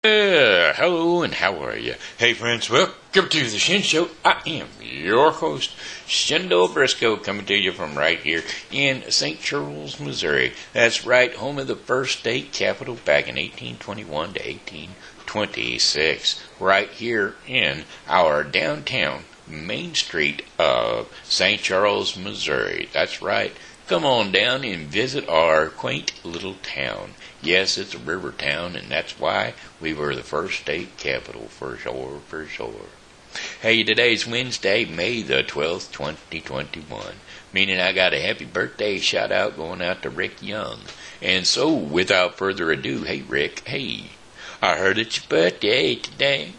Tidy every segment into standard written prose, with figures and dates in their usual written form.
Hello and how are you? Hey friends, welcome to the Shen Show. I am your host, Shen Briscoe, coming to you from right here in St. Charles, Missouri. That's right, home of the first state capital back in 1821 to 1826. Right here in our downtown main street of St. Charles, Missouri. That's right. Come on down and visit our quaint little town. Yes, it's a river town, and that's why we were the first state capital, for sure, for sure. Hey, today's Wednesday, May the 12th, 2021, meaning I got a happy birthday shout-out going out to Rick Young. And so, without further ado, hey, Rick, hey, I heard it's your birthday today.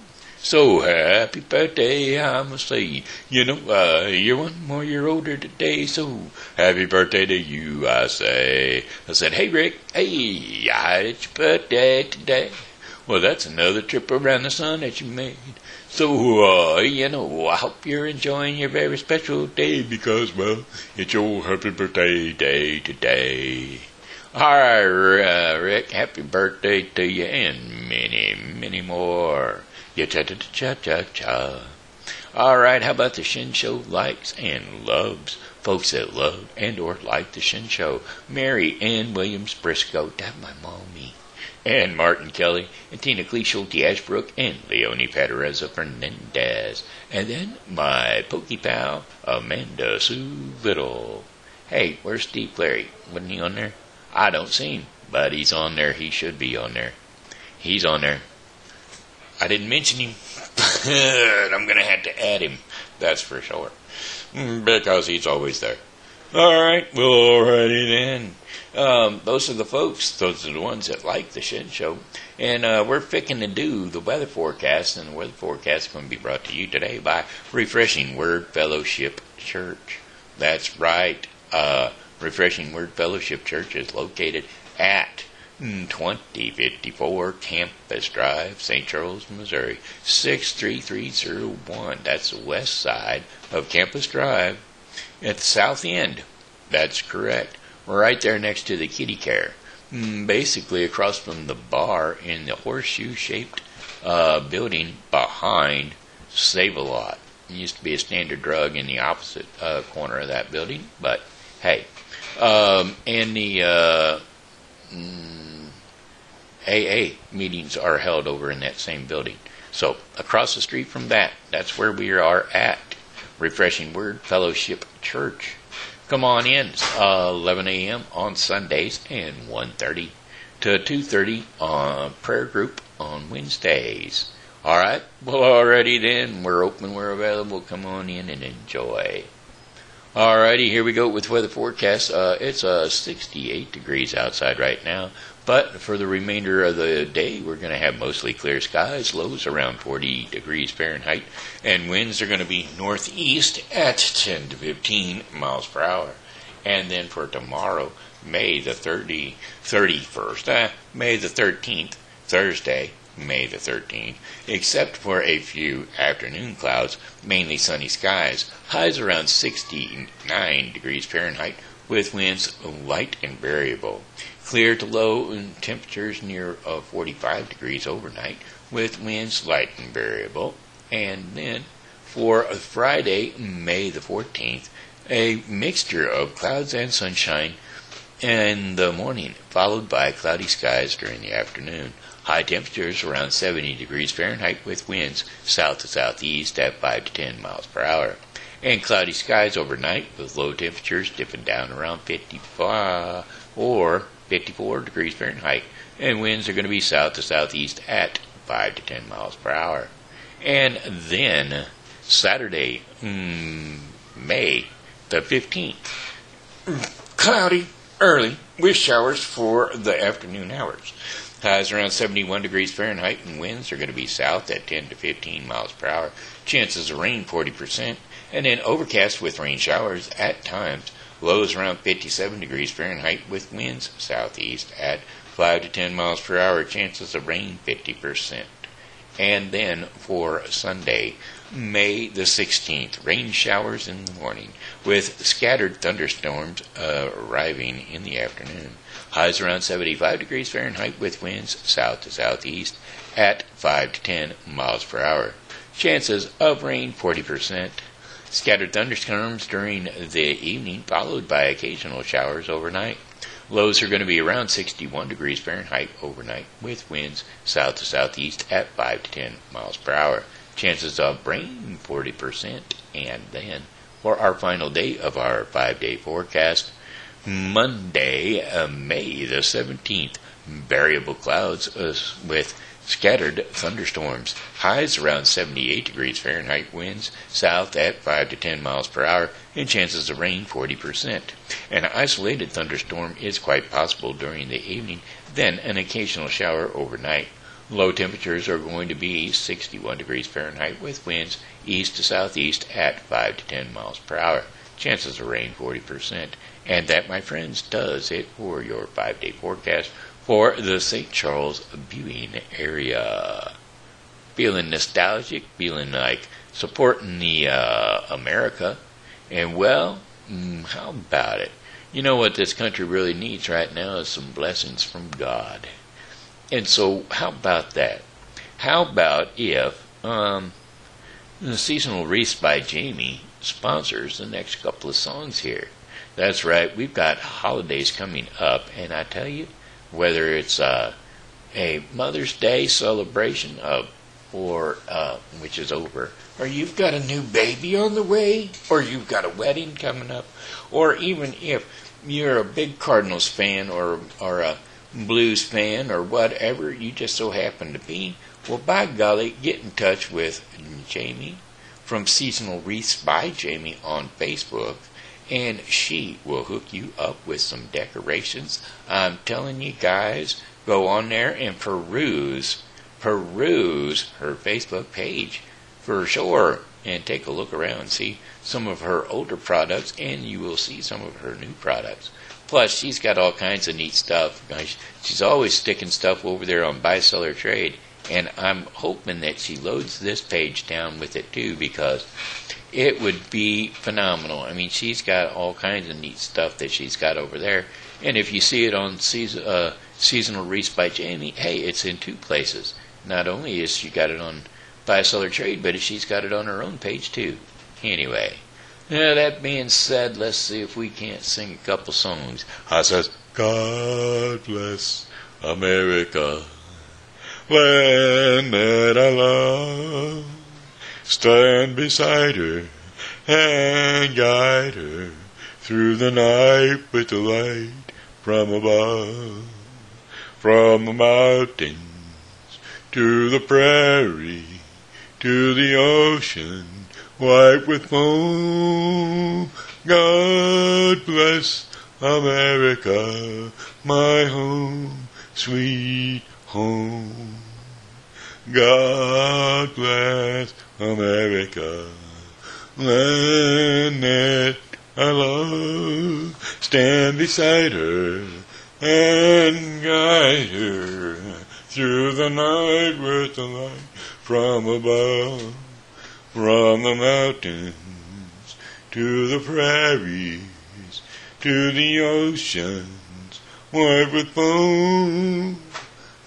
So, happy birthday, I must say. You're 1 more year older today, so happy birthday to you, I say. I said, hey, Rick, hey, it's your birthday today. Well, that's another trip around the sun that you made. So, I hope you're enjoying your very special day because, well, it's your happy birthday day today. All right, Rick, happy birthday to you and many, many more. Cha-cha-cha-cha-cha. All right, how about the Shen Show likes and loves? Folks that love and or like the Shen Show. Mary Ann Williams Briscoe, that's my mommy. And Martin Kelly, and Tina Kleeschulte Ashbrook, and Leony Pedraza Fernandez. And then my pokey pal, Amanda Sue Little. Hey, where's Steve Clary? Wasn't he on there? I don't see him, but he's on there. He should be on there. He's on there. I didn't mention him, but I'm going to have to add him, that's for sure, because he's always there. All right, well, alrighty then. Those are the folks, those are the ones that like the Shen Show, and we're fixing to do the weather forecast, and the weather forecast is going to be brought to you today by Refreshing Word Fellowship Church. That's right, Refreshing Word Fellowship Church is located at 2054 Campus Drive, St. Charles, Missouri, 63301. That's the west side of Campus Drive at the south end. That's correct. We're right there next to the kitty care. Basically across from the bar in the horseshoe-shaped building behind Save-A-Lot. It used to be a Standard Drug in the opposite corner of that building, but hey. And the AA meetings are held over in that same building. So, across the street from that, that's where we are at, Refreshing Word Fellowship Church. Come on in, 11 a.m. on Sundays and 1:30 to 2:30 on prayer group on Wednesdays. All right, well, already then, we're open, we're available. Come on in and enjoy. Alrighty, here we go with weather forecast. It's 68 degrees outside right now, but for the remainder of the day, we're going to have mostly clear skies, lows around 40 degrees Fahrenheit, and winds are going to be northeast at 10 to 15 miles per hour. And then for tomorrow, May the 13th, Thursday, May the 13th, except for a few afternoon clouds, mainly sunny skies, highs around 69 degrees Fahrenheit, with winds light and variable. Clear to low temperatures near 45 degrees overnight, with winds light and variable. And then for Friday, May the 14th, a mixture of clouds and sunshine in the morning, followed by cloudy skies during the afternoon. High temperatures around 70 degrees Fahrenheit with winds south to southeast at 5 to 10 miles per hour. And cloudy skies overnight with low temperatures dipping down around 55 or 54 degrees Fahrenheit. And winds are going to be south to southeast at 5 to 10 miles per hour. And then Saturday, May the 15th, cloudy early with showers for the afternoon hours. Highs around 71 degrees Fahrenheit, and winds are going to be south at 10 to 15 miles per hour. Chances of rain 40%, and then overcast with rain showers at times. Lows around 57 degrees Fahrenheit with winds southeast at 5 to 10 miles per hour. Chances of rain 50%. And then for Sunday, May the 16th, rain showers in the morning with scattered thunderstorms arriving in the afternoon. Highs around 75 degrees Fahrenheit with winds south to southeast at 5 to 10 miles per hour. Chances of rain 40%. Scattered thunderstorms during the evening, followed by occasional showers overnight. Lows are going to be around 61 degrees Fahrenheit overnight, with winds south to southeast at 5 to 10 miles per hour. Chances of rain 40%. And then, for our final day of our 5-day forecast, Monday, May the 17th, variable clouds with scattered thunderstorms. Highs around 78 degrees Fahrenheit, winds south at 5 to 10 miles per hour, and chances of rain 40%. An isolated thunderstorm is quite possible during the evening, then an occasional shower overnight. Low temperatures are going to be 61 degrees Fahrenheit with winds east to southeast at 5 to 10 miles per hour. Chances of rain 40%. And that, my friends, does it for your 5-day forecast for the St. Charles viewing area. Feeling nostalgic, feeling like supporting the America, and well, how about it? You know what this country really needs right now is some blessings from God. And so, how about that? How about if the Seasonal Wreaths by Jamie sponsors the next couple of songs here? That's right, we've got holidays coming up, and I tell you, whether it's a Mother's Day celebration which is over, or you've got a new baby on the way, or you've got a wedding coming up, or even if you're a big Cardinals fan or a Blues fan or whatever you just so happen to be, well, by golly, get in touch with Jamie from Seasonal Wreaths by Jamie on Facebook, and she will hook you up with some decorations. I'm telling you guys, go on there and peruse her Facebook page for sure, and take a look around, see some of her older products, and you will see some of her new products. Plus, she's got all kinds of neat stuff. She's always sticking stuff over there on Buy, Sell, or Trade, and I'm hoping that she loads this page down with it too, because it would be phenomenal. I mean, she's got all kinds of neat stuff that she's got over there. And if you see it on Seasonal Wreaths by Jamie, hey, it's in two places. Not only is she got it on Buy, Sell, or Trade, but she's got it on her own page too. Anyway, now that being said, let's see if we can't sing a couple songs. I says, God bless America, land that I love. Stand beside her and guide her through the night with the light from above. From the mountains to the prairie to the ocean white with foam. God bless America, my home, sweet home. God bless America, land that I love. Stand beside her and guide her through the night with the light from above. From the mountains to the prairies to the oceans white with foam.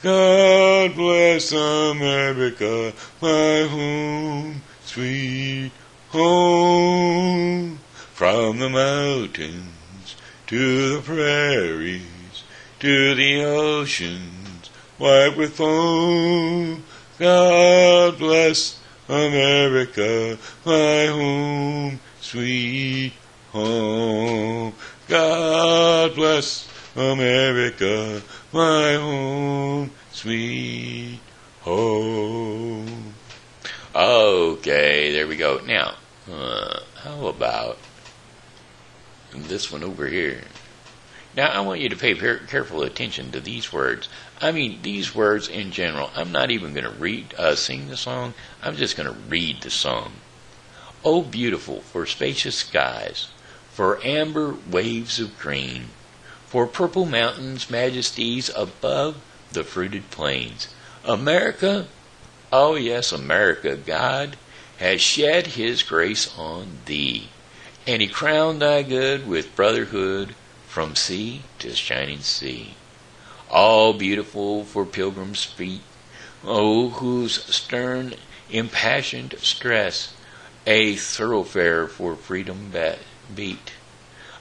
God bless America, my home, sweet home. From the mountains to the prairies to the oceans white with foam. God bless America, my home, sweet home. God bless America, my home, sweet home. Okay, there we go. Now, how about this one over here? Now, I want you to pay careful attention to these words. I mean, these words in general. I'm not even going to sing the song. I'm just going to read the song. Oh, beautiful for spacious skies, for amber waves of green, for purple mountains, majesties above the fruited plains. America, oh yes, America, God has shed his grace on thee, and he crowned thy good with brotherhood from sea to shining sea. All beautiful for pilgrims' feet, Oh, whose stern, impassioned stress a thoroughfare for freedom beat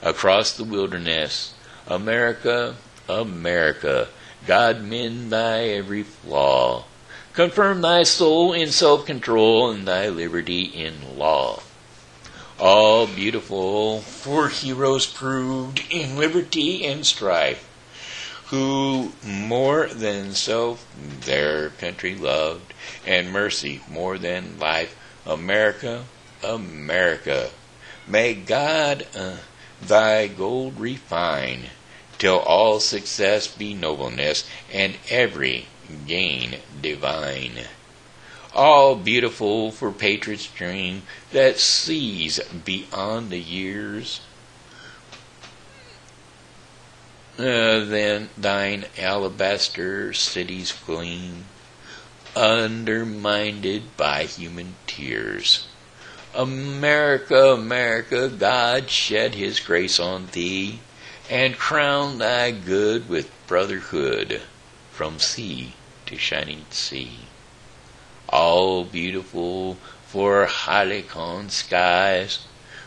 across the wilderness. America, America, God mend thy every flaw. Confirm thy soul in self-control and thy liberty in law. All beautiful, for heroes proved in liberty and strife, who more than self their country loved, and mercy more than life. America, America, may God thy gold refine, till all success be nobleness, and every gain divine. All beautiful for patriot's dream that sees beyond the years. Then thine alabaster cities gleam, undermined by human tears. America, America, God shed his grace on thee, and crown thy good with brotherhood, from sea to shining sea. All beautiful for Helicon skies,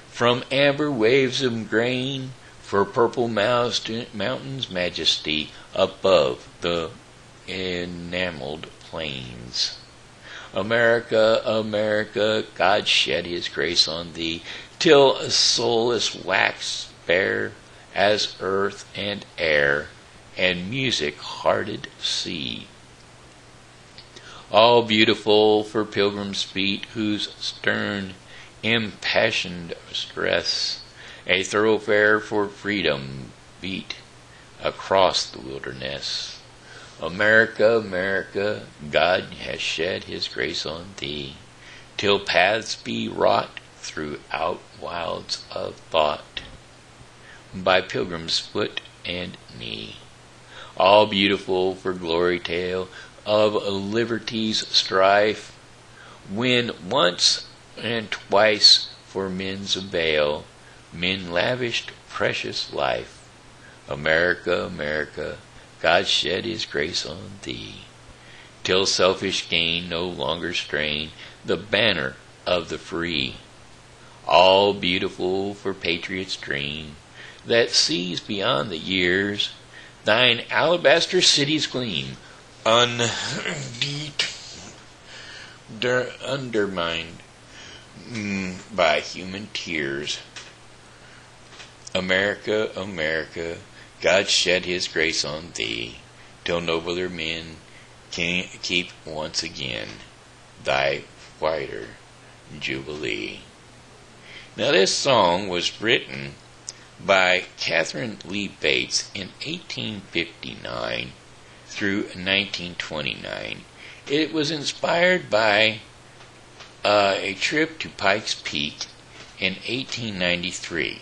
from amber waves of grain, for purple mountains' majesty above the enameled plains. America, America, God shed his grace on thee, till soulless wax fair as earth and air, and music-hearted sea. All beautiful for pilgrims' feet, whose stern, impassioned stress a thoroughfare for freedom beat across the wilderness. America, America, God has shed his grace on thee, till paths be wrought throughout wilds of thought, by pilgrim's foot and knee. All beautiful for glory tale of liberty's strife, when once and twice for men's avail, men lavished precious life. America, America, God shed his grace on thee, till selfish gain no longer strain the banner of the free. All beautiful for patriot's dream that sees beyond the years, thine alabaster cities gleam, undermined by human tears. America, America, God shed his grace on thee, till nobler men can keep once again thy whiter jubilee. Now this song was written by Catherine Lee Bates in 1859 through 1929. It was inspired by a trip to Pikes Peak in 1893.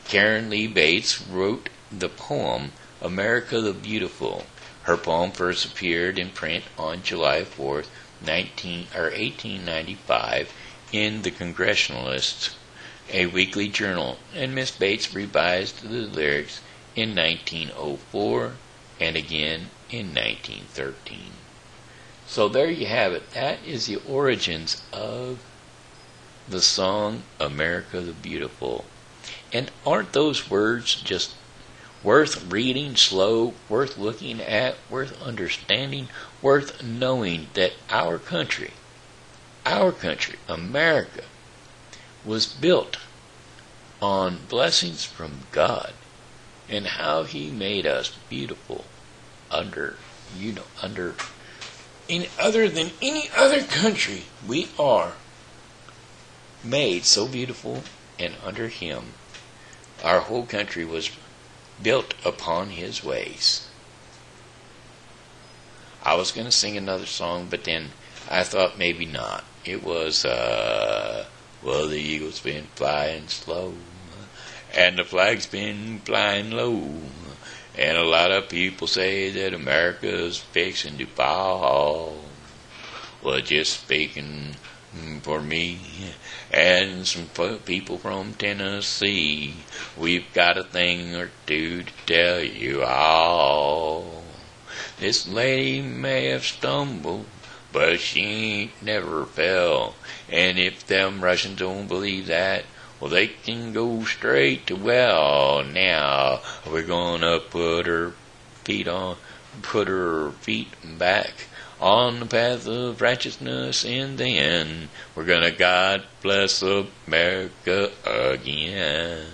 Karen Lee Bates wrote the poem America the Beautiful. Her poem first appeared in print on July 4th, 1895 in the Congressionalist, a weekly journal, and Miss Bates revised the lyrics in 1904 and again in 1913. So there you have it. That is the origins of the song America the Beautiful. And aren't those words just worth reading slow, worth looking at, worth understanding, worth knowing that our country, America, was built on blessings from God, and how he made us beautiful other than any other country. We are made so beautiful, and under him our whole country was built upon his ways. I was going to sing another song, but then I thought maybe not. It was, well, the eagle's been flying slow, and the flag's been flying low, and a lot of people say that America's fixing to fall. Well, just speaking for me and some people from Tennessee, we've got a thing or two to tell you all. This lady may have stumbled, but she ain't never fell. And if them Russians don't believe that, well, they can go straight to well. Now we're gonna put her feet back on the path of righteousness, and then we're gonna God bless America again.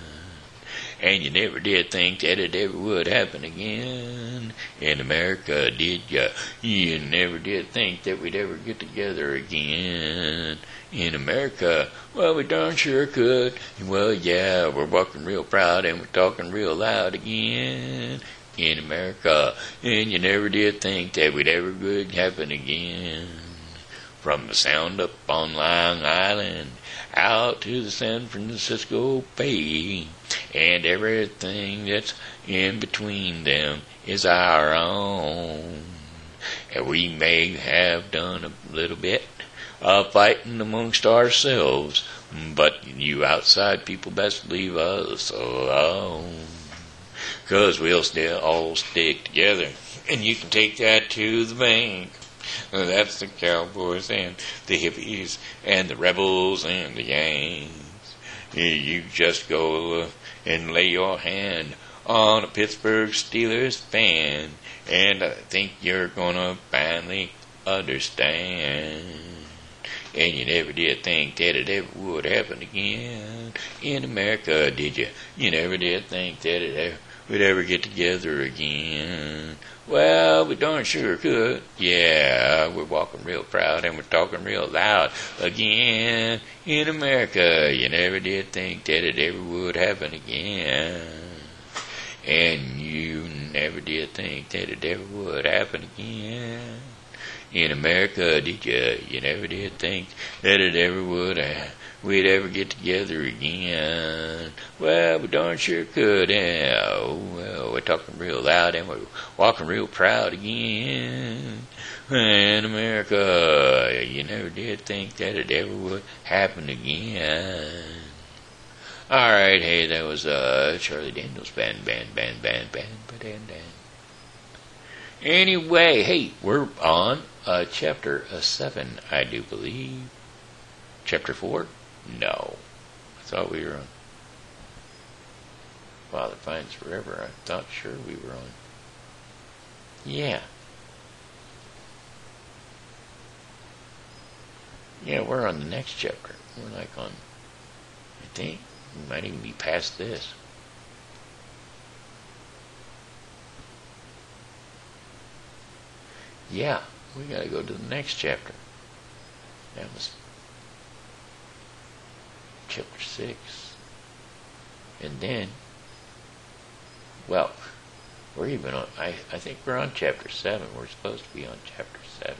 And you never did think that it ever would happen again in America, did ya? You never did think that we'd ever get together again in America. Well, we darn sure could. Well, yeah, we're walking real proud and we're talking real loud again in America. And you never did think that we'd ever would happen again. From the Sound up on Long Island out to the San Francisco Bay, and everything that's in between them is our own. And we may have done a little bit of fighting amongst ourselves, but you outside people best leave us alone, 'cause we'll still all stick together, and you can take that to the bank. That's the cowboys and the hippies and the rebels and the Yanks. You just go and lay your hand on a Pittsburgh Steelers fan, and I think you're gonna finally understand. And you never did think that it ever would happen again in America, did you? You never did think that we'd ever get together again. Well, we darn sure could. Yeah, we're walking real proud and we're talking real loud again in America. You never did think that it ever would happen again. And you never did think that it ever would happen again in America, did you? You never did think that it ever would we'd ever get together again. Well, we darn sure could. Yeah. Oh, well, we're talking real loud and we're walking real proud again in America. You never did think that it ever would happen again. All right, hey, that was Charlie Daniels band. Anyway, hey, we're on chapter 7, I do believe. Chapter 4? No. I thought we were on Father Finds Forever. I thought sure we were on. Yeah. Yeah, we're on the next chapter. We're like on, I think, we might even be past this. Yeah, we gotta go to the next chapter. That was chapter 6. And then, well, we're even on, I think we're on chapter 7. We're supposed to be on chapter 7.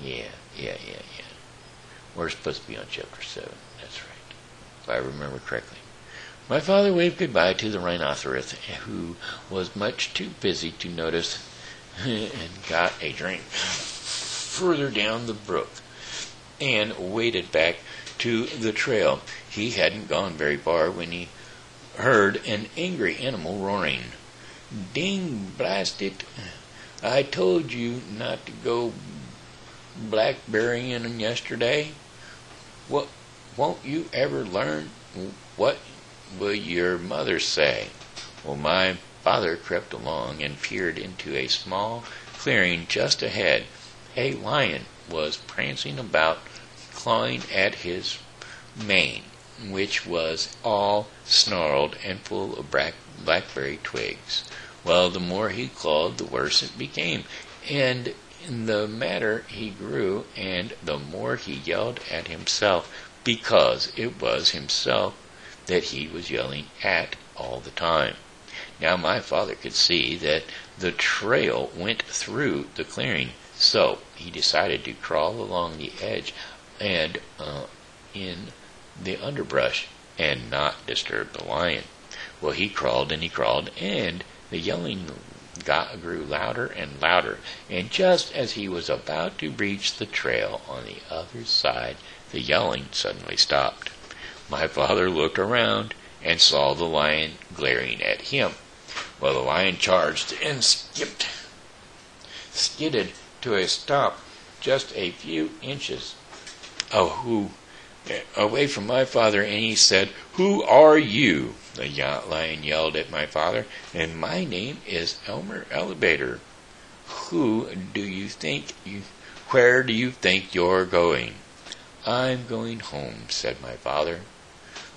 Yeah. We're supposed to be on chapter 7. That's right, if I remember correctly. My father waved goodbye to the rhinoceros, who was much too busy to notice, and got a drink further down the brook and waded back to the trail. He hadn't gone very far when he heard an angry animal roaring. Ding blast it! I told you not to go blackberrying yesterday. What? Won't you ever learn? What will your mother say? Well, my father crept along and peered into a small clearing just ahead. A lion was prancing about, clawing at his mane, which was all snarled and full of blackberry twigs. Well, the more he clawed, the worse it became, and the madder he grew, and the more he yelled at himself, because it was himself that he was yelling at all the time. Now my father could see that the trail went through the clearing, so he decided to crawl along the edge and in the underbrush and not disturb the lion. Well, he crawled, and the yelling grew louder and louder, and just as he was about to reach the trail on the other side, the yelling suddenly stopped. My father looked around and saw the lion glaring at him. Well, the lion charged and skipped skidded to a stop just a few inches away from my father, and he said, "Who are you?" The lion yelled at my father, "And my name is Elmer Elevator. Where do you think you're going?" "I'm going home," said my father.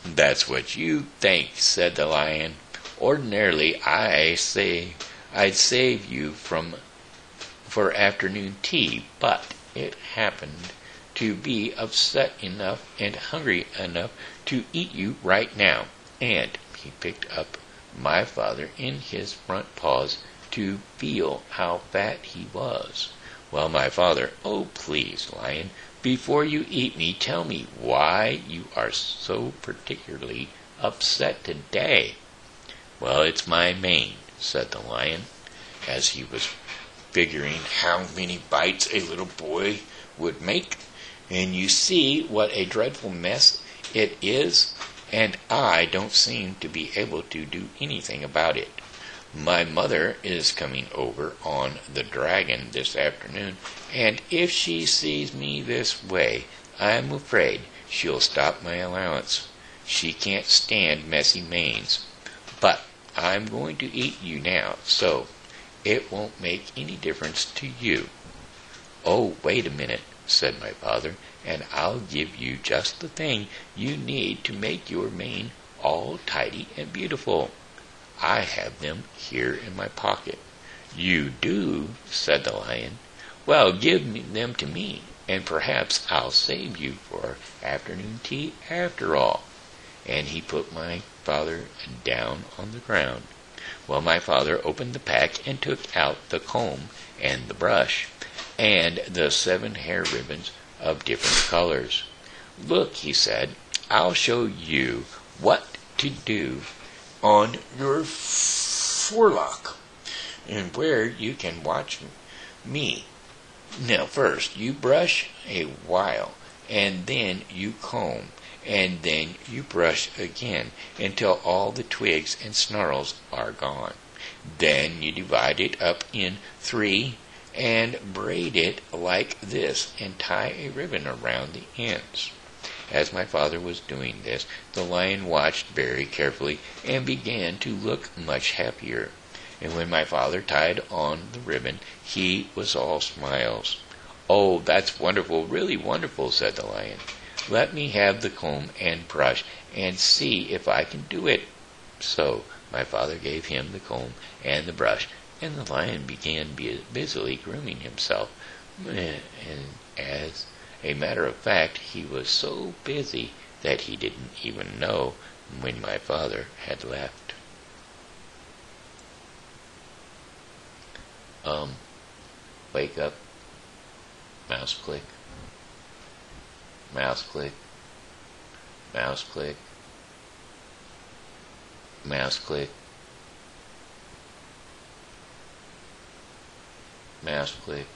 "That's what you think," said the lion. "Ordinarily, I'd save you for afternoon tea, but it happened to be upset enough and hungry enough to eat you right now." And he picked up my father in his front paws to feel how fat he was. Well, my father, "Oh, please, lion, before you eat me, tell me why you are so particularly upset today." "Well, it's my mane," said the lion, as he was figuring how many bites a little boy would make. "And you see what a dreadful mess it is, and I don't seem to be able to do anything about it. My mother is coming over on the dragon this afternoon, and if she sees me this way, I'm afraid she'll stop my allowance. She can't stand messy manes. But I'm going to eat you now, so it won't make any difference to you." "Oh, wait a minute," said my father, "and I'll give you just the thing you need to make your mane all tidy and beautiful. I have them here in my pocket." "You do?" said the lion. "Well, give them to me, and perhaps I'll save you for afternoon tea after all." And he put my father down on the ground. Well, my father opened the pack and took out the comb and the brush and the 7 hair ribbons of different colors. "Look," he said, "I'll show you what to do on your forelock, and where you can watch me. Now, first you brush a while, and then you comb, and then you brush again until all the twigs and snarls are gone. Then you divide it up in 3 and braid it like this and tie a ribbon around the ends." As my father was doing this, the lion watched very carefully and began to look much happier. And when my father tied on the ribbon, he was all smiles. "Oh, that's wonderful, really wonderful," said the lion. "Let me have the comb and brush and see if I can do it." So my father gave him the comb and the brush, and the lion began busily grooming himself. And as a matter of fact, he was so busy that he didn't even know when my father had left. Wake up, mouse click, mouse click, mouse click, mouse click, mouse click,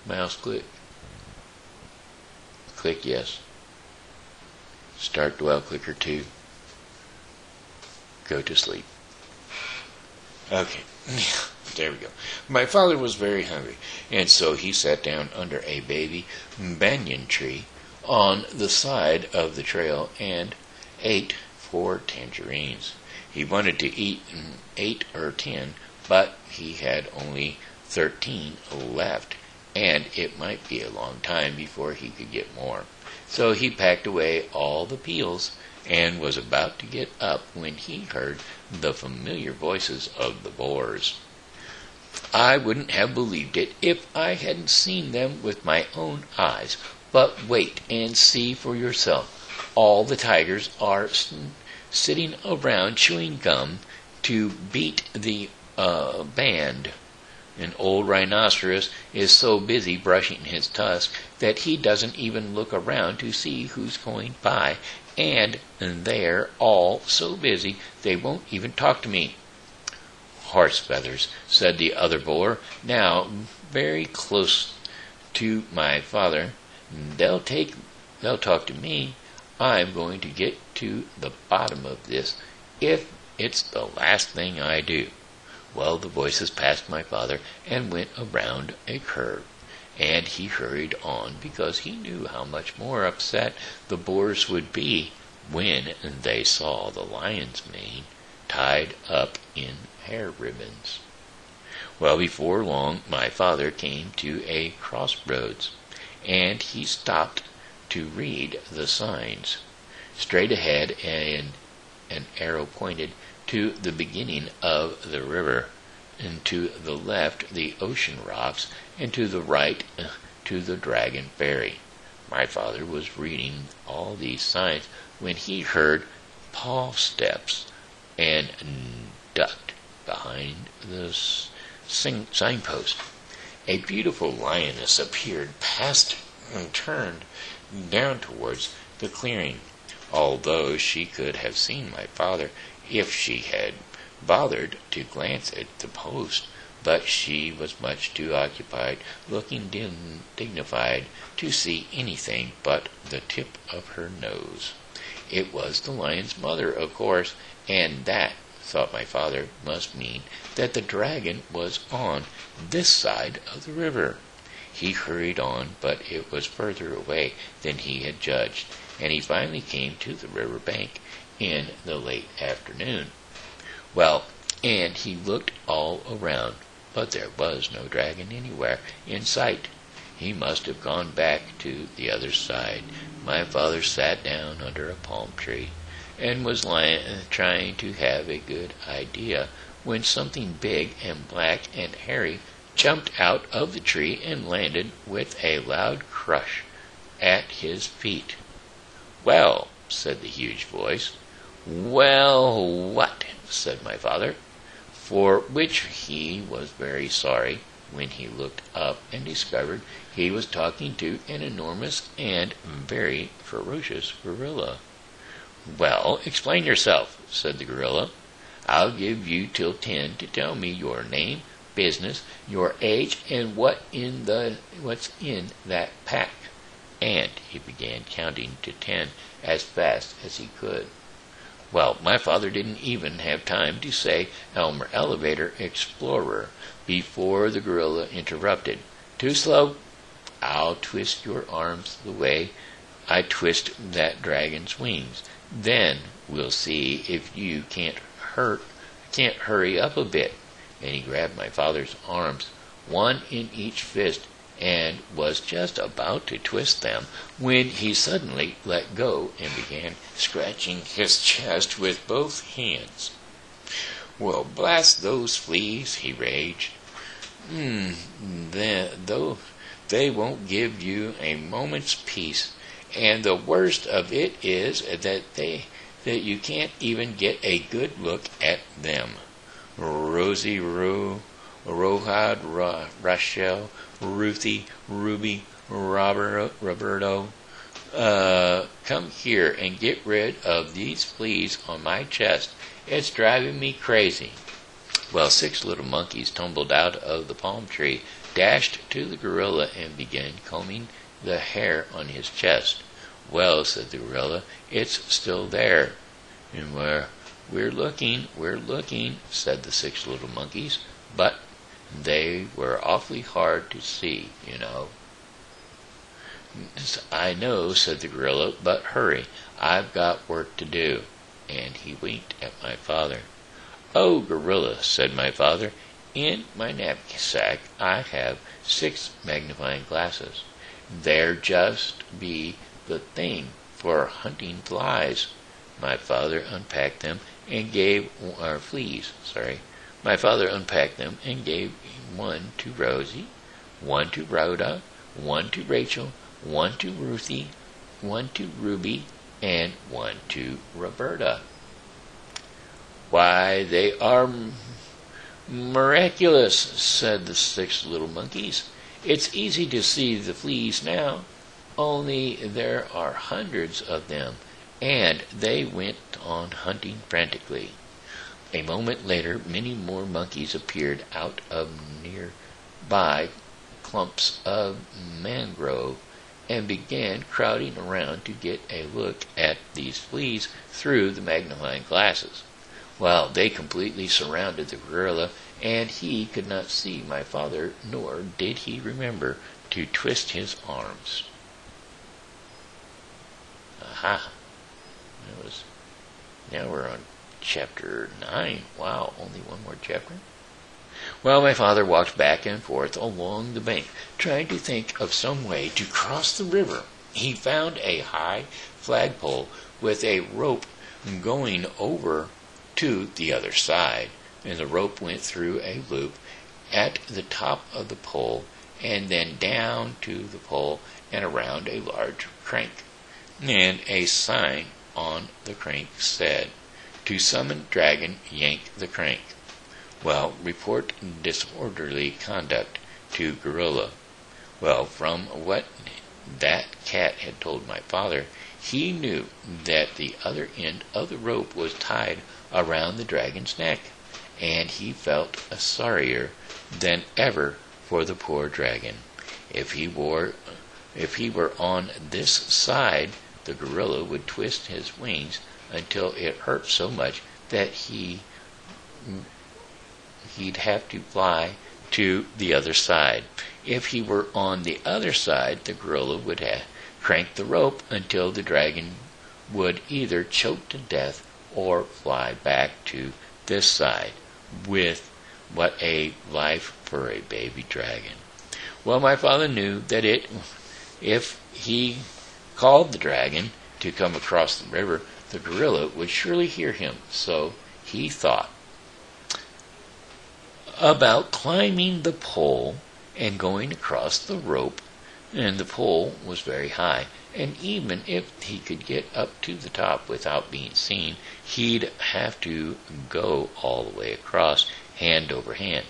mouse click. Click yes. Start dwell clicker 2. Go to sleep. Okay, there we go. My father was very hungry, and so he sat down under a baby banyan tree on the side of the trail and ate 4 tangerines. He wanted to eat 8 or 10, but he had only 13 left, and it might be a long time before he could get more. So he packed away all the peels and was about to get up when he heard the familiar voices of the boars. I wouldn't have believed it if I hadn't seen them with my own eyes. But wait and see for yourself. All the tigers are sitting around chewing gum to beat the band. An old rhinoceros is so busy brushing his tusk that he doesn't even look around to see who's going by, and they're all so busy they won't even talk to me. Horse feathers, said the other boar, now very close to my father. They'll talk to me. I'm going to get to the bottom of this if it's the last thing I do. Well, the voices passed my father and went around a curve, and he hurried on because he knew how much more upset the boars would be when they saw the lion's mane tied up in hair ribbons. Well, before long, my father came to a crossroads, and he stopped to read the signs. Straight ahead, an arrow pointed to the beginning of the river, and to the left the ocean rocks, and to the right to the Dragon Ferry. My father was reading all these signs when he heard paw steps and ducked behind the signpost. A beautiful lioness appeared past and turned down towards the clearing. Although she could have seen my father if she had bothered to glance at the post, but she was much too occupied looking dignified to see anything but the tip of her nose. It was the lion's mother, of course, and that, thought my father, must mean that the dragon was on this side of the river. He hurried on, but it was further away than he had judged, and he finally came to the river bank in the late afternoon. Well, and he looked all around, but there was no dragon anywhere in sight. He must have gone back to the other side. My father sat down under a palm tree and was trying to have a good idea when something big and black and hairy jumped out of the tree and landed with a loud crush at his feet. "Well," said the huge voice. "Well, what?" said my father, for which he was very sorry when he looked up and discovered he was talking to an enormous and very ferocious gorilla. "Well, explain yourself," said the gorilla. "I'll give you till 10 to tell me your name, business, your age, and what's in that pack." And he began counting to 10 as fast as he could. Well, my father didn't even have time to say Elmer Elevator Explorer before the gorilla interrupted. "Too slow. I'll twist your arms the way I twist that dragon's wings. Then we'll see if you can't hurry up a bit." And he grabbed my father's arms, one in each fist, and was just about to twist them when he suddenly let go and began scratching his chest with both hands. "Well, blast those fleas," he raged. Though they won't give you a moment's peace, and the worst of it is that you can't even get a good look at them. Rosie, Rohad, Rachel, Ruthie, Ruby, Roberto, come here and get rid of these fleas on my chest. It's driving me crazy." Well, 6 little monkeys tumbled out of the palm tree, dashed to the gorilla, and began combing the hair on his chest. "Well," said the gorilla, "it's still there." "And we're looking, said the 6 little monkeys, "but they were awfully hard to see, you know." "I know," said the gorilla, "but hurry, I've got work to do." And he winked at my father. "Oh, gorilla," said my father, "in my knapsack I have 6 magnifying glasses. They're just be the thing for hunting flies." My father unpacked them and gave My father unpacked them and gave one to Rosie, one to Rhoda, one to Rachel, one to Ruthie, one to Ruby, and one to Roberta. "Why, they are miraculous," said the 6 little monkeys. "It's easy to see the fleas now, only there are hundreds of them." And they went on hunting frantically. A moment later, many more monkeys appeared out of nearby clumps of mangrove and began crowding around to get a look at these fleas through the magnifying glasses. Well, they completely surrounded the gorilla and he could not see my father, nor did he remember to twist his arms. Aha. Now we're on chapter 9. Wow, only one more chapter. Well, my father walked back and forth along the bank, trying to think of some way to cross the river. He found a high flagpole with a rope going over to the other side, and the rope went through a loop at the top of the pole, and then down to the pole and around a large crank. And a sign on the crank said, "To summon dragon, yank the crank." Well, report disorderly conduct to gorilla. Well, from what that cat had told my father, he knew that the other end of the rope was tied around the dragon's neck, and he felt sorrier than ever for the poor dragon. If he were on this side, the gorilla would twist his wings until it hurt so much that he'd have to fly to the other side. If he were on the other side, the gorilla would crank the rope until the dragon would either choke to death or fly back to this side. With what a life for a baby dragon. Well, my father knew that if he called the dragon to come across the river, the gorilla would surely hear him. So he thought about climbing the pole and going across the rope, and the pole was very high, and even if he could get up to the top without being seen, he'd have to go all the way across, hand over hand.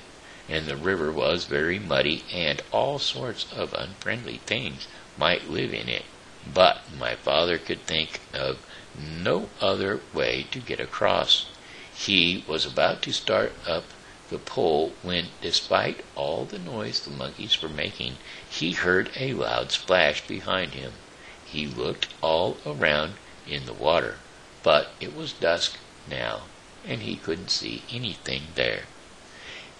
And the river was very muddy, and all sorts of unfriendly things might live in it. But my father could think of no other way to get across. He was about to start up the pole when, despite all the noise the monkeys were making, he heard a loud splash behind him. He looked all around in the water, but it was dusk now, and he couldn't see anything there.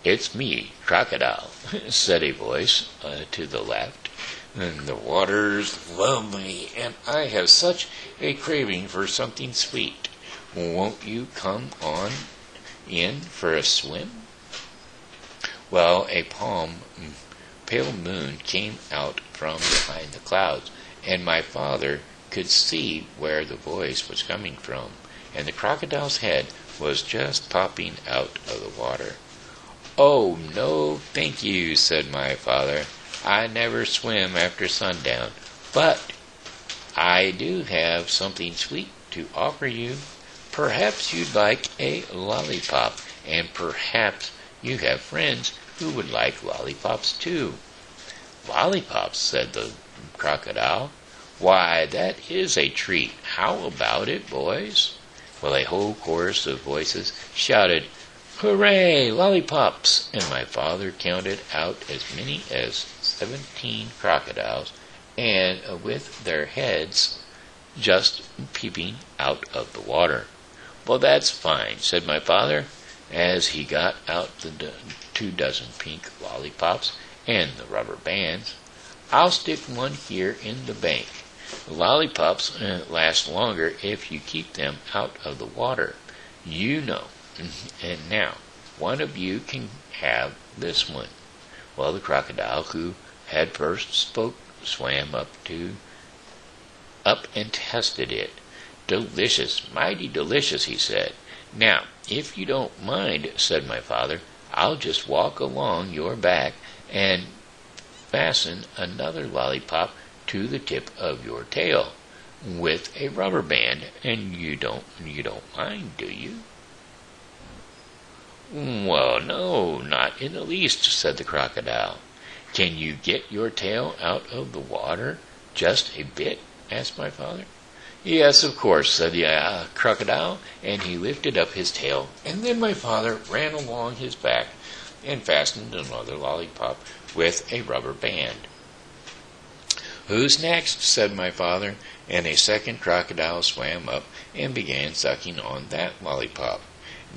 "It's me, Crocodile," said a voice to the left. "And the water's lovely, and I have such a craving for something sweet. Won't you come on in for a swim?" Well, a pale moon came out from behind the clouds, and my father could see where the voice was coming from, and the crocodile's head was just popping out of the water. "Oh, no, thank you," said my father. "I never swim after sundown, but I do have something sweet to offer you. Perhaps you'd like a lollipop, and perhaps you have friends who would like lollipops too." "Lollipops," said the crocodile. "Why, that is a treat. How about it, boys?" Well, a whole chorus of voices shouted, "Hooray, lollipops!" And my father counted out as many as 17 crocodiles, and with their heads just peeping out of the water. "Well, that's fine," said my father, as he got out the 24 pink lollipops and the rubber bands. "I'll stick one here in the bank. Lollipops last longer if you keep them out of the water. You know. And now, one of you can have this one." Well, the crocodile, who had first spoke, swam up and tested it. "Delicious, mighty delicious," he said. "Now, if you don't mind," said my father, "I'll just walk along your back and fasten another lollipop to the tip of your tail with a rubber band, and you don't mind, do you?" "Well, no, not in the least," said the crocodile. "Can you get your tail out of the water just a bit?" asked my father. "Yes, of course," said the crocodile, and he lifted up his tail, and then my father ran along his back and fastened another lollipop with a rubber band. "Who's next?" said my father, and a second crocodile swam up and began sucking on that lollipop.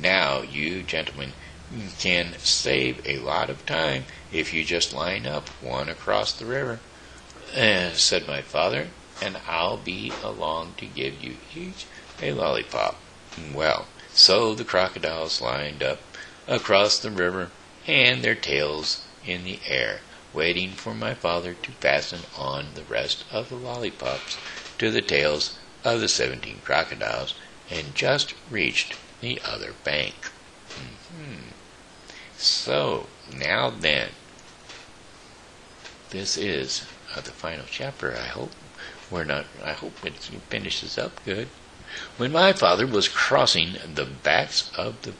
"Now, you gentlemen, can save a lot of time if you just line up one across the river, said my father, and I'll be along to give you each a lollipop. Well, so the crocodiles lined up across the river, and their tails in the air, waiting for my father to fasten on the rest of the lollipops to the tails of the 17 crocodiles, and just reached the other bank. So, now then, this is the final chapter. I hope it finishes up good. When my father was crossing the backs of the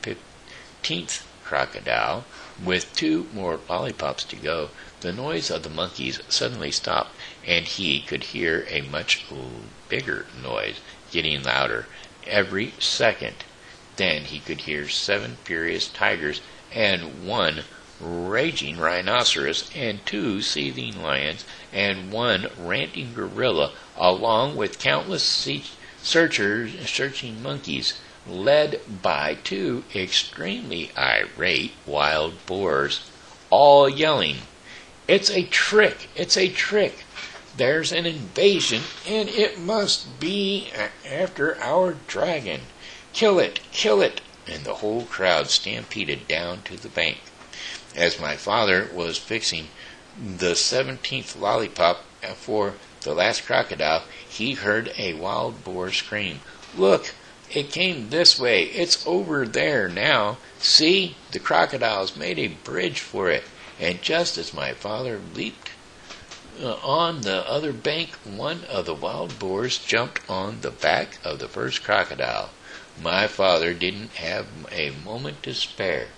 15th crocodile, with 2 more lollipops to go, the noise of the monkeys suddenly stopped, and he could hear a much bigger noise, getting louder every second. Then he could hear 7 furious tigers, and 1 raging rhinoceros, and 2 seething lions, and 1 ranting gorilla, along with countless searching monkeys, led by 2 extremely irate wild boars, all yelling, "It's a trick! It's a trick! There's an invasion, and it must be after our dragon! Kill it! Kill it!" And the whole crowd stampeded down to the bank. As my father was fixing the 17th lollipop for the last crocodile, he heard a wild boar scream, "Look! It came this way. It's over there now. See, the crocodiles made a bridge for it." And just as my father leaped on the other bank, one of the wild boars jumped on the back of the first crocodile. My father didn't have a moment to spare.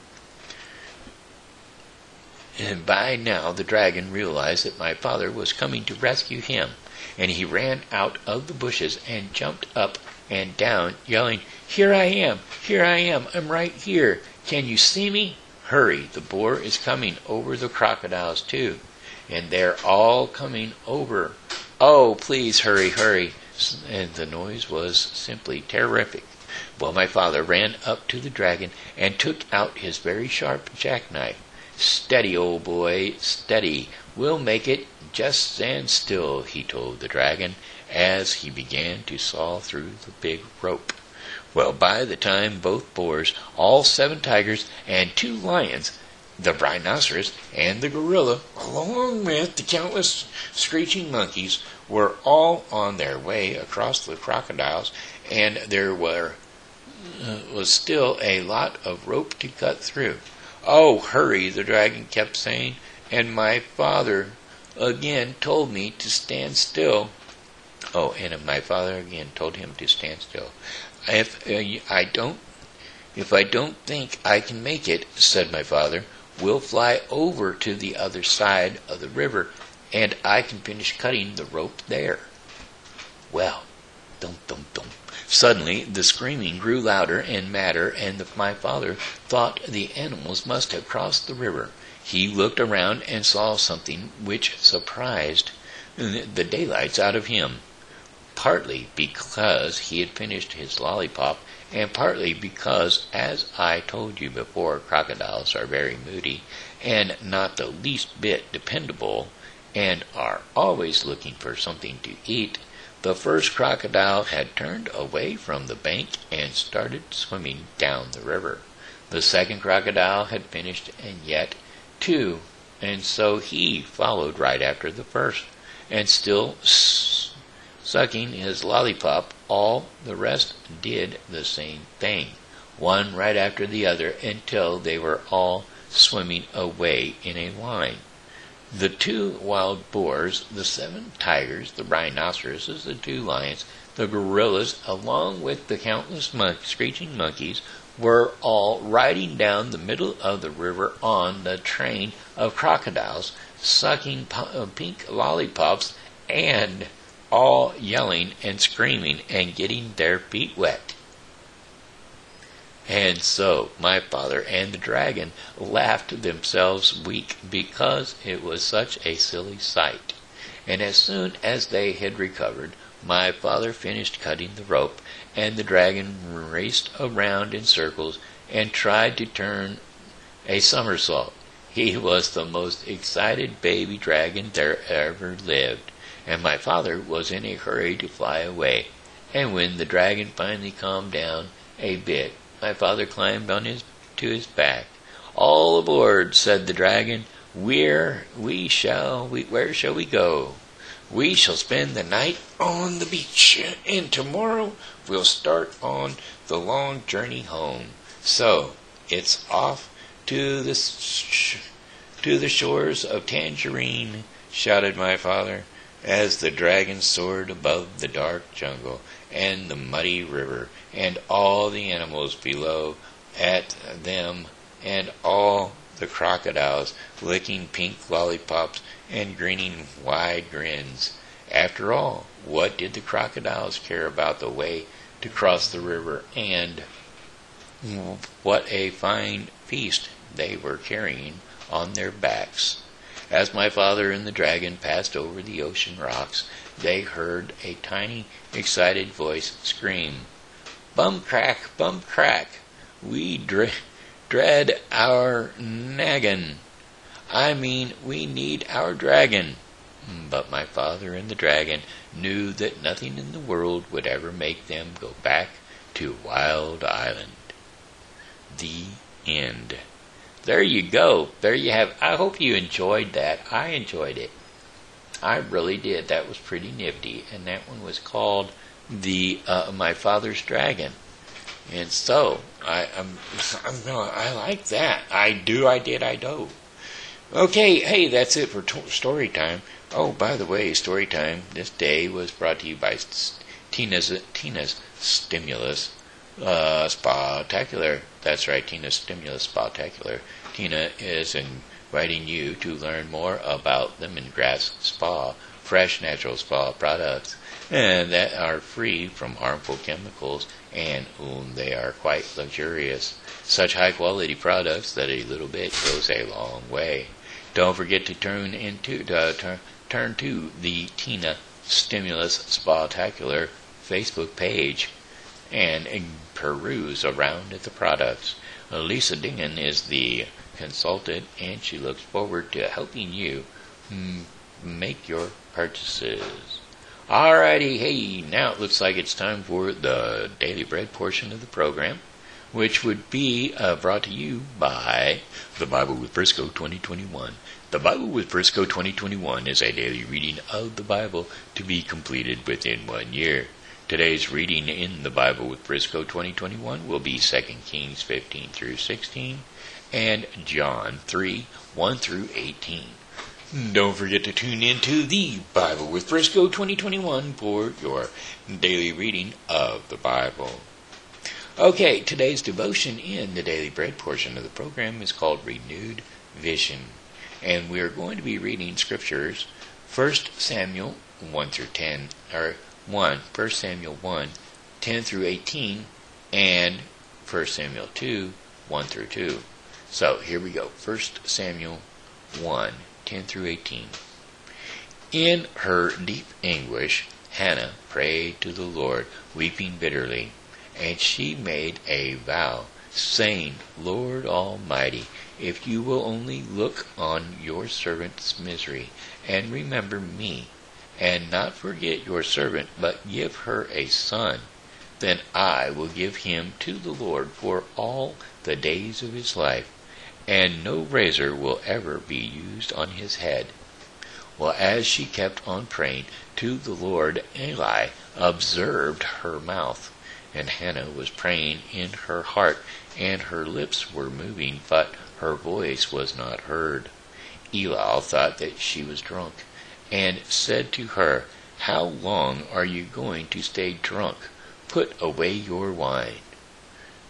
And by now the dragon realized that my father was coming to rescue him, and he ran out of the bushes and jumped up and down, yelling, "Here I am! Here I am! I'm right here! Can you see me? Hurry! The boar is coming over the crocodiles too, and they're all coming over. Oh, please hurry, hurry!" And the noise was simply terrific. Well, my father ran up to the dragon and took out his very sharp jackknife. "Steady, old boy, steady. We'll make it. Just stand still," he told the dragon, as he began to saw through the big rope. Well, by the time both boars, all 7 tigers, and 2 lions, the rhinoceros, and the gorilla, along with the countless screeching monkeys, were all on their way across the crocodiles, and there was still a lot of rope to cut through. "Oh, hurry," the dragon kept saying, "and my father again told me to stand still." Oh, and my father again told him to stand still. If I don't think I can make it," said my father, "we'll fly over to the other side of the river, and I can finish cutting the rope there." Well, dum-dum-dum. Suddenly the screaming grew louder and madder, and my father thought the animals must have crossed the river. He looked around and saw something which surprised the daylights out of him, partly because he had finished his lollipop, and partly because, as I told you before, crocodiles are very moody, and not the least bit dependable, and are always looking for something to eat. The first crocodile had turned away from the bank and started swimming down the river. The second crocodile had finished, and yet 2, and so he followed right after the first, and still sucking his lollipop. All the rest did the same thing, one right after the other, until they were all swimming away in a line. The 2 wild boars, the 7 tigers, the rhinoceroses, the 2 lions, the gorillas, along with the countless screeching monkeys, were all riding down the middle of the river on the train of crocodiles, sucking pink lollipops, and all yelling and screaming and getting their feet wet. And so my father and the dragon laughed themselves weak because it was such a silly sight. And as soon as they had recovered, my father finished cutting the rope, and the dragon raced around in circles and tried to turn a somersault. He was the most excited baby dragon there ever lived, and my father was in a hurry to fly away. And when the dragon finally calmed down a bit, my father climbed to his back. "All aboard," said the dragon. Where shall we go?" "We shall spend the night on the beach, and tomorrow we'll start on the long journey home. So it's off to the shores of Tangerine," shouted my father, as the dragon soared above the dark jungle and the muddy river, and all the animals below at them, and all the crocodiles licking pink lollipops and grinning wide grins. After all, what did the crocodiles care about the way to cross the river, and what a fine feast they were carrying on their backs? As my father and the dragon passed over the ocean rocks, they heard a tiny, excited voice scream, "Bum crack, we dread our naggin'. I mean, we need our dragon." But my father and the dragon knew that nothing in the world would ever make them go back to Wild Island. The end. There you go. There you have. I hope you enjoyed that. I enjoyed it. I really did. That was pretty nifty. And that one was called My Father's Dragon. And so I like that. I do. Okay. Hey, that's it for story time. Oh, by the way, story time this day was brought to you by Tina's Stimulus Spectacular. That's right, Tina's Stimulus Spectacular. Tina is inviting you to learn more about lemongrass spa, fresh natural spa products, and that are free from harmful chemicals, and they are quite luxurious. Such high-quality products that a little bit goes a long way. Don't forget to turn to the Tina Stimulus Spectacular Facebook page and peruse around at the products. Lisa Dingen is the consultant, and she looks forward to helping you make your purchases. Alrighty, hey, now it looks like it's time for the Daily Bread portion of the program, which would be brought to you by The Bible with Briscoe 2021. The Bible with Briscoe 2021 is a daily reading of the Bible to be completed within 1 year. Today's reading in the Bible with Briscoe 2021 will be 2 Kings 15 through 16 and John 3, 1 through 18. Don't forget to tune in to the Bible with Briscoe 2021 for your daily reading of the Bible. Okay, today's devotion in the Daily Bread portion of the program is called Renewed Vision. And we are going to be reading scriptures 1 Samuel 1 through 10, or 1 Samuel 1, 10 through 18, and 1 Samuel 2, 1 through 2. So here we go. 1 Samuel 1, 10 through 18. In her deep anguish, Hannah prayed to the Lord, weeping bitterly. And she made a vow, saying, "Lord Almighty, if you will only look on your servant's misery, and remember me, and not forget your servant, but give her a son, then I will give him to the Lord for all the days of his life, and no razor will ever be used on his head." Well, as she kept on praying to the Lord, Eli observed her mouth. And Hannah was praying in her heart, and her lips were moving, but her voice was not heard. Eli thought that she was drunk, and said to her, "How long are you going to stay drunk? Put away your wine."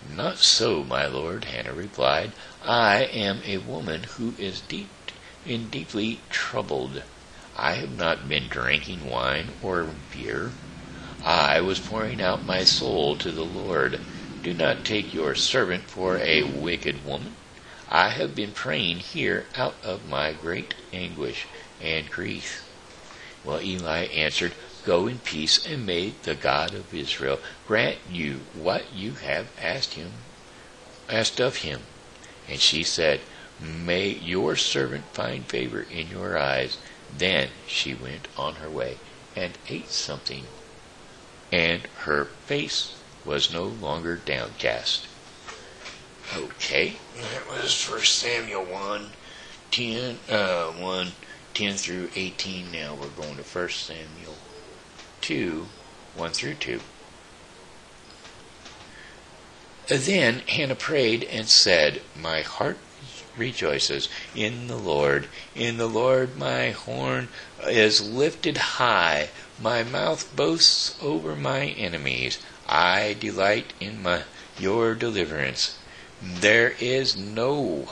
"Not so, my lord," Hannah replied. "I am a woman who is deeply troubled. I have not been drinking wine or beer. I was pouring out my soul to the Lord. Do not take your servant for a wicked woman. I have been praying here out of my great anguish and grief." Well, Eli answered, "Go in peace, and may the God of Israel grant you what you have asked of him." And she said, "May your servant find favor in your eyes." Then she went on her way and ate something, and her face was no longer downcast. Okay, that was 1 Samuel 10 through 18. Now we're going to 1 Samuel 2, 1 through 2. Then Hannah prayed and said, "My heart rejoices in the Lord. In the Lord my horn is lifted high. My mouth boasts over my enemies. I delight in your deliverance. There is no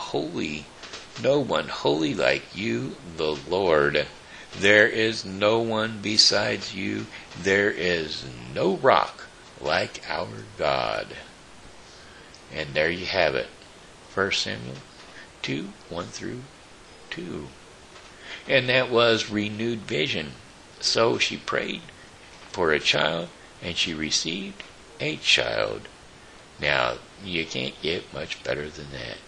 one holy like you, the Lord. There is no one besides you. There is no rock like our God." And there you have it. 1 Samuel 2, 1 through 2. And that was renewed vision. So she prayed for a child, and she received a child. Now, you can't get much better than that.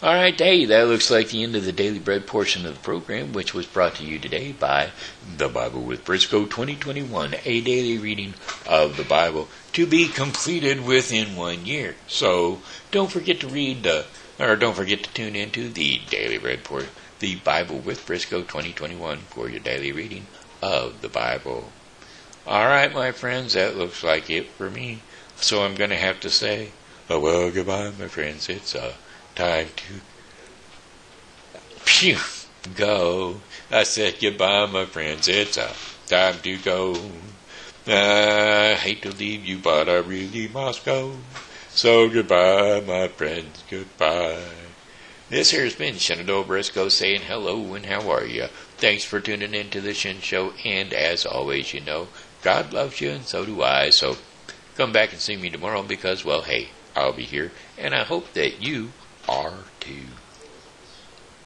All right, hey, that looks like the end of the Daily Bread portion of the program, which was brought to you today by The Bible with Briscoe 2021, a daily reading of the Bible to be completed within 1 year. So don't forget to don't forget to tune into the Daily Bread portion, The Bible with Briscoe 2021, for your daily reading of the Bible. All right, my friends, that looks like it for me. So I'm going to have to say, well, goodbye, my friends. It's time to go. I said goodbye, my friends. It's time to go. I hate to leave you, but I really must go. So goodbye, my friends. Goodbye. This here has been Shen Briscoe saying hello and how are you? Thanks for tuning in to the Shen Show. And as always, you know, God loves you and so do I. So come back and see me tomorrow because, well, hey, I'll be here. And I hope that you are too.